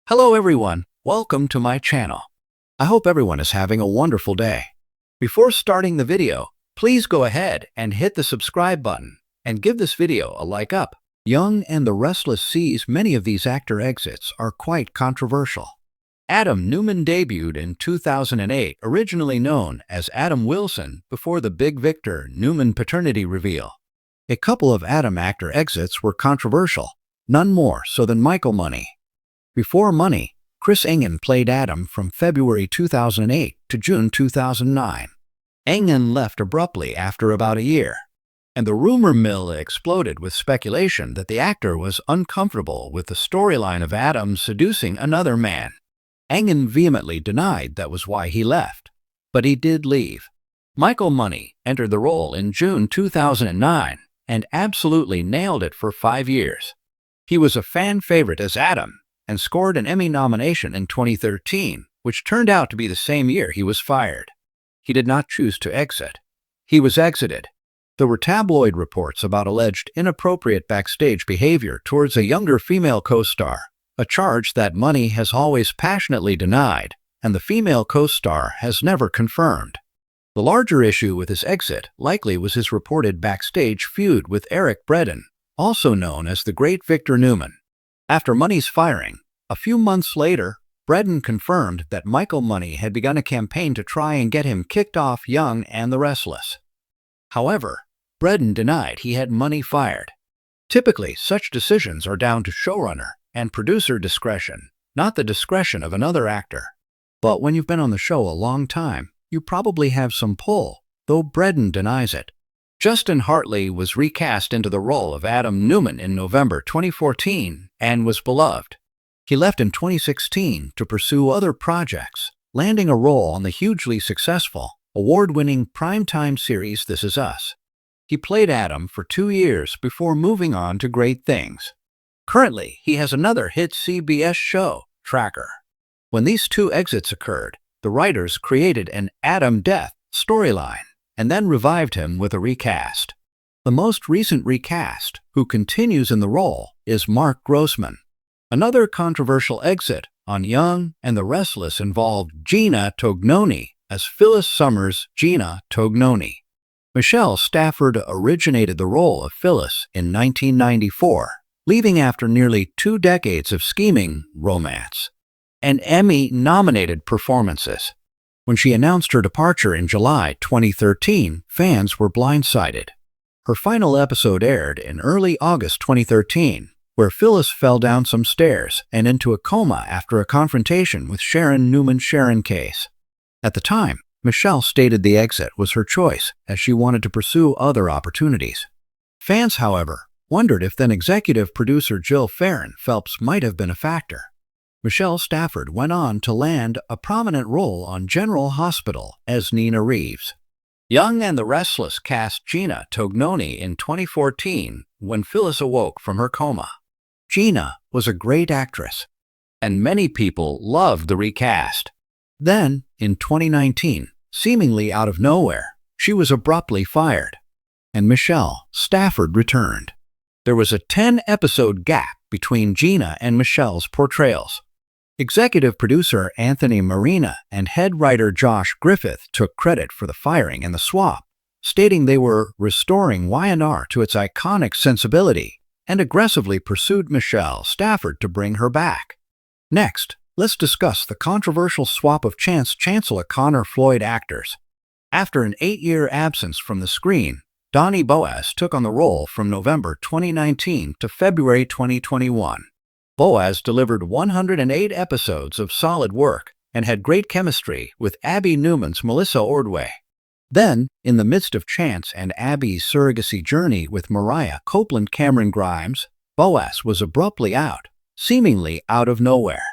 Hello everyone, welcome to my channel. I hope everyone is having a wonderful day. Before starting the video, please go ahead and hit the subscribe button and give this video a like up. Young and the Restless sees many of these actor exits are quite controversial. Adam Newman debuted in 2008, originally known as Adam Wilson, before the Big Victor Newman paternity reveal. A couple of Adam actor exits were controversial, none more so than Michael Money. Before Money, Chris Engen played Adam from February 2008 to June 2009. Engen left abruptly after about a year, and the rumor mill exploded with speculation that the actor was uncomfortable with the storyline of Adam seducing another man. Engen vehemently denied that was why he left, but he did leave. Michael Money entered the role in June 2009 and absolutely nailed it for 5 years. He was a fan favorite as Adam and scored an Emmy nomination in 2013, which turned out to be the same year he was fired. He did not choose to exit. He was exited. There were tabloid reports about alleged inappropriate backstage behavior towards a younger female co-star, a charge that Money has always passionately denied, and the female co-star has never confirmed. The larger issue with his exit likely was his reported backstage feud with Eric Bredin, also known as the Great Victor Newman. After Money's firing, a few months later, Bredin confirmed that Michael Money had begun a campaign to try and get him kicked off Young and the Restless. However, Bredin denied he had Money fired. Typically, such decisions are down to showrunner and producer discretion, not the discretion of another actor. But when you've been on the show a long time, you probably have some pull, though Bredin denies it. Justin Hartley was recast into the role of Adam Newman in November 2014 and was beloved. He left in 2016 to pursue other projects, landing a role on the hugely successful, award-winning primetime series This Is Us. He played Adam for 2 years before moving on to great things. Currently, he has another hit CBS show, Tracker. When these two exits occurred, the writers created an Adam death storyline and then revived him with a recast. The most recent recast, who continues in the role, is Mark Grossman. Another controversial exit on Young and the Restless involved Gina Tognoni as Phyllis Summers' Gina Tognoni. Michelle Stafford originated the role of Phyllis in 1994, leaving after nearly 2 decades of scheming romance and Emmy-nominated performances. When she announced her departure in July 2013, fans were blindsided. Her final episode aired in early August 2013, where Phyllis fell down some stairs and into a coma after a confrontation with Sharon Newman's Sharon case. At the time, Michelle stated the exit was her choice as she wanted to pursue other opportunities. Fans, however, wondered if then executive producer Jill Farron Phelps might have been a factor. Michelle Stafford went on to land a prominent role on General Hospital as Nina Reeves. Young and the Restless cast Gina Tognoni in 2014 when Phyllis awoke from her coma. Gina was a great actress, and many people loved the recast. Then, in 2019, seemingly out of nowhere, she was abruptly fired, and Michelle Stafford returned. There was a 10-episode gap between Gina and Michelle's portrayals. Executive producer Anthony Marina and head writer Josh Griffith took credit for the firing and the swap, stating they were restoring Y&R to its iconic sensibility and aggressively pursued Michelle Stafford to bring her back. Next, let's discuss the controversial swap of Chancellor Connor Floyd actors. After an 8-year absence from the screen, Donnie Boaz took on the role from November 2019 to February 2021. Boaz delivered 108 episodes of solid work and had great chemistry with Abby Newman's Melissa Ordway. Then, in the midst of Chance and Abby's surrogacy journey with Mariah Copeland Cameron Grimes, Boaz was abruptly out, seemingly out of nowhere.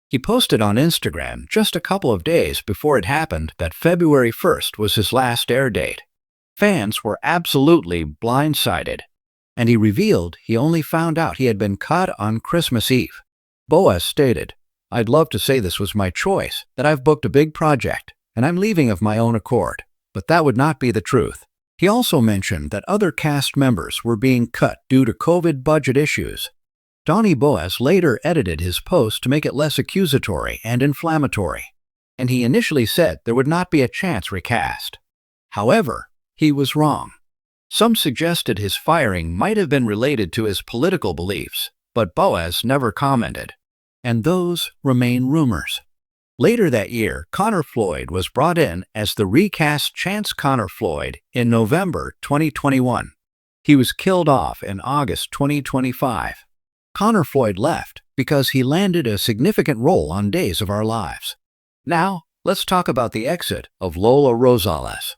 He posted on Instagram just a couple of days before it happened that February 1st was his last air date. Fans were absolutely blindsided, and he revealed he only found out he had been cut on Christmas Eve. Boaz stated, "I'd love to say this was my choice, that I've booked a big project, and I'm leaving of my own accord, but that would not be the truth." He also mentioned that other cast members were being cut due to COVID budget issues. Donnie Boaz later edited his post to make it less accusatory and inflammatory, and he initially said there would not be a chance recast. However, he was wrong. Some suggested his firing might have been related to his political beliefs, but Boaz never commented, and those remain rumors. Later that year, Connor Floyd was brought in as the recast Chance Connor Floyd in November 2021. He was killed off in August 2025. Connor Floyd left because he landed a significant role on Days of Our Lives. Now, let's talk about the exit of Lola Rosales.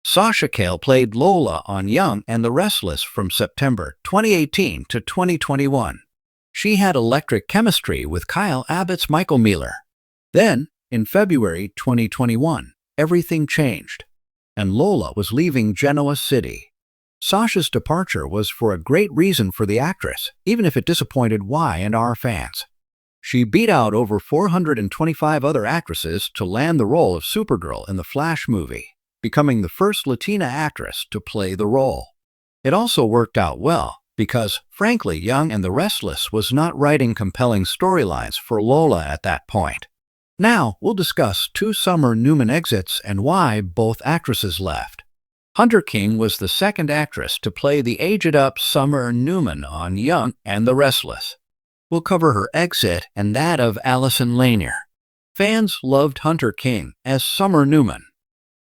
Sasha Cale played Lola on Young and the Restless from September 2018 to 2021. She had electric chemistry with Kyle Abbott's Michael Mealer. Then, in February 2021, everything changed, and Lola was leaving Genoa City. Sasha's departure was for a great reason for the actress, even if it disappointed Y&R fans. She beat out over 425 other actresses to land the role of Supergirl in the Flash movie, becoming the first Latina actress to play the role. It also worked out well because, frankly, Young and the Restless was not writing compelling storylines for Lola at that point. Now, we'll discuss two Summer Newman exits and why both actresses left. Hunter King was the second actress to play the aged-up Summer Newman on Young and the Restless. We'll cover her exit and that of Allison Lanier. Fans loved Hunter King as Summer Newman.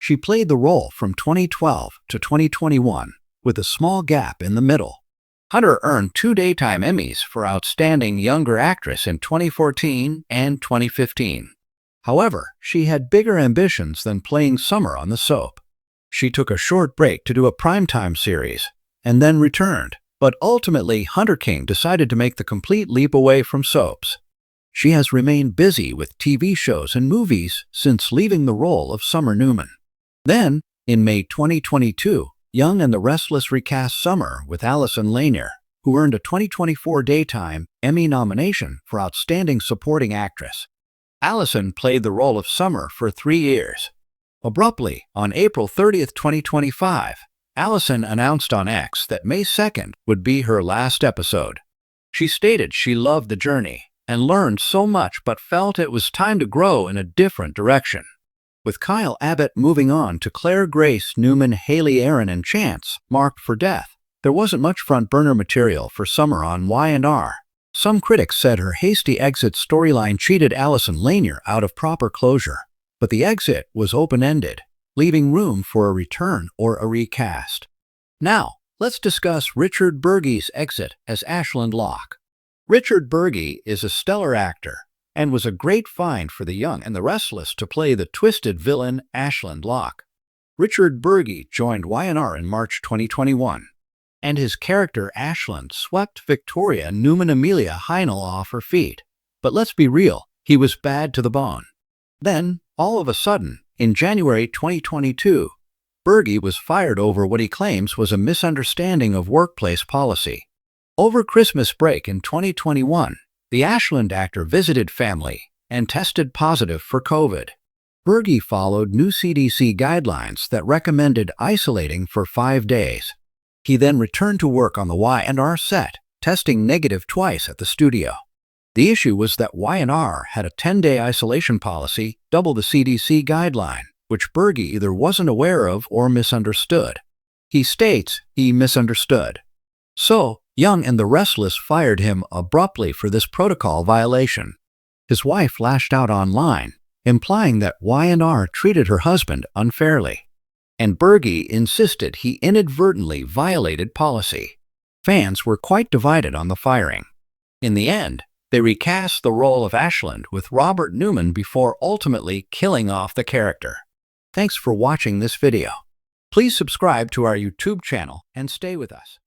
She played the role from 2012 to 2021, with a small gap in the middle. Hunter earned 2 Daytime Emmys for Outstanding Younger Actress in 2014 and 2015. However, she had bigger ambitions than playing Summer on the soap. She took a short break to do a primetime series, and then returned, but ultimately Hunter King decided to make the complete leap away from soaps. She has remained busy with TV shows and movies since leaving the role of Summer Newman. Then, in May 2022, Young and the Restless recast Summer with Allison Lanier, who earned a 2024 Daytime Emmy nomination for Outstanding Supporting Actress. Allison played the role of Summer for 3 years. Abruptly, on April 30, 2025, Allison announced on X that May 2nd would be her last episode. She stated she loved the journey and learned so much but felt it was time to grow in a different direction. With Kyle Abbott moving on to Claire Grace Newman, Haley Aaron, and Chance, marked for death, there wasn't much front-burner material for Summer on Y&R. Some critics said her hasty exit storyline cheated Allison Lanier out of proper closure. But the exit was open-ended, leaving room for a return or a recast. Now, let's discuss Richard Burgi's exit as Ashland Locke. Richard Burgi is a stellar actor and was a great find for the Young and the Restless to play the twisted villain Ashland Locke. Richard Burgi joined Y&R in March 2021, and his character Ashland swept Victoria Newman Amelia Heinel off her feet. But let's be real, he was bad to the bone. Then, all of a sudden, in January 2022, Burgi was fired over what he claims was a misunderstanding of workplace policy. Over Christmas break in 2021, the Ashland actor visited family and tested positive for COVID. Burgi followed new CDC guidelines that recommended isolating for 5 days. He then returned to work on the Y&R set, testing negative twice at the studio. The issue was that Y&R had a 10-day isolation policy, double the CDC guideline, which Burgi either wasn't aware of or misunderstood. He states he misunderstood. So, Young and the Restless fired him abruptly for this protocol violation. His wife lashed out online, implying that Y&R treated her husband unfairly. And Burgi insisted he inadvertently violated policy. Fans were quite divided on the firing. In the end, they recast the role of Ashland with Robert Newman before ultimately killing off the character. Thanks for watching this video. Please subscribe to our YouTube channel and stay with us.